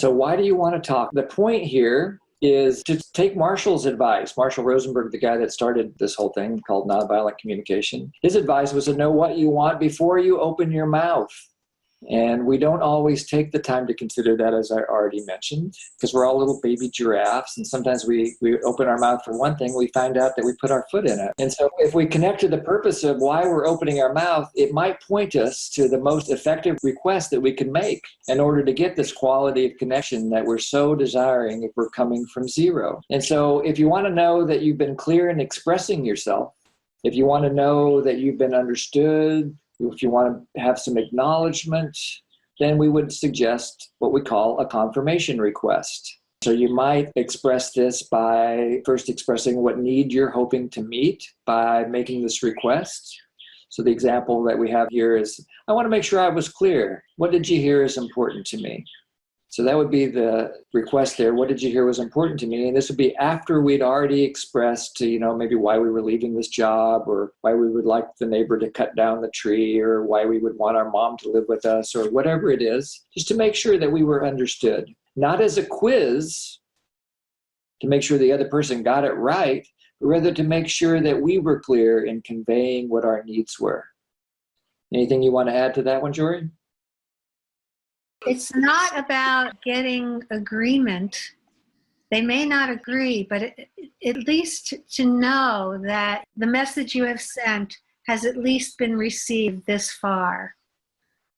So why do you want to talk? The point here is to take Marshall's advice. Marshall Rosenberg, the guy that started this whole thing called nonviolent communication, his advice was to know what you want before you open your mouth. And we don't always take the time to consider that, as I already mentioned, because we're all little baby giraffes. And sometimes we open our mouth for one thing, we find out that we put our foot in it. And so if we connect to the purpose of why we're opening our mouth, it might point us to the most effective request that we can make in order to get this quality of connection that we're so desiring if we're coming from zero. And so if you want to know that you've been clear in expressing yourself, if you want to know that you've been understood, if you want to have some acknowledgement, then we would suggest what we call a confirmation request. So you might express this by first expressing what need you're hoping to meet by making this request. So the example that we have here is, I want to make sure I was clear. What did you hear is important to me? So that would be the request there. What did you hear was important to me? And this would be after we'd already expressed, maybe why we were leaving this job, or why we would like the neighbor to cut down the tree, or why we would want our mom to live with us, or whatever it is, just to make sure that we were understood. Not as a quiz to make sure the other person got it right, but rather to make sure that we were clear in conveying what our needs were. Anything you want to add to that one, Jori? It's not about getting agreement. They may not agree, but at least to know that the message you have sent has at least been received this far.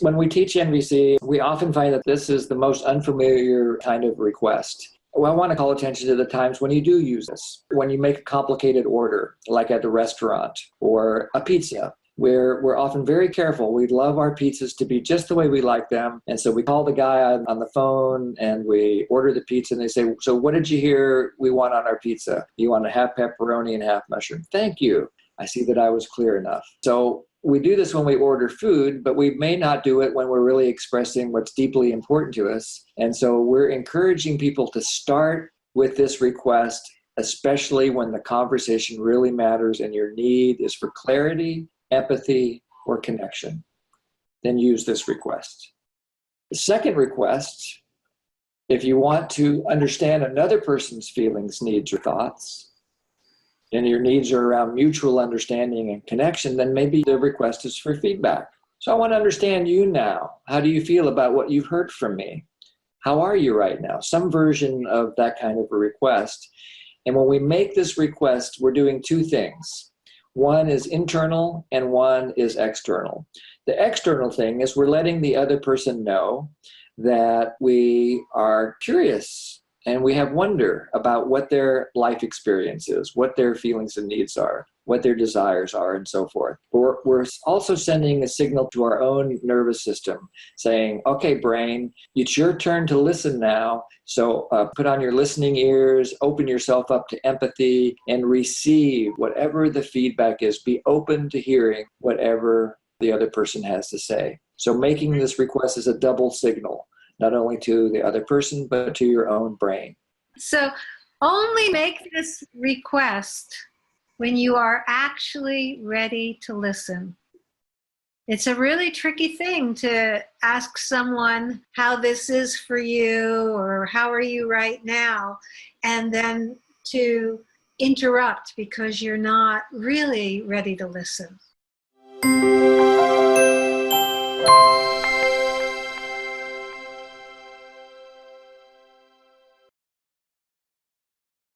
When we teach NVC, we often find that this is the most unfamiliar kind of request. Well, I want to call attention to the times when you do use this. When you make a complicated order, like at the restaurant, or a pizza, where we're often very careful. We love our pizzas to be just the way we like them. And so we call the guy on the phone and we order the pizza, and they say, so what did you hear we want on our pizza? You want to have pepperoni and half mushroom. Thank you. I see that I was clear enough. So we do this when we order food, but we may not do it when we're really expressing what's deeply important to us. And so we're encouraging people to start with this request, especially when the conversation really matters and your need is for clarity, empathy, or connection. Then use this request. The second request, if you want to understand another person's feelings, needs, or thoughts, and your needs are around mutual understanding and connection, then maybe the request is for feedback. So I want to understand you now. How do you feel about what you've heard from me? How are you right now? Some version of that kind of a request. And when we make this request, we're doing two things. One is internal and one is external. The external thing is we're letting the other person know that we are curious and we have wonder about what their life experience is, what their feelings and needs are, what their desires are, and so forth. We're also sending a signal to our own nervous system saying, okay, brain, it's your turn to listen now. So put on your listening ears, open yourself up to empathy, and receive whatever the feedback is. Be open to hearing whatever the other person has to say. So making this request is a double signal, not only to the other person, but to your own brain. So only make this request when you are actually ready to listen. It's a really tricky thing to ask someone how this is for you, or how are you right now, and then to interrupt because you're not really ready to listen.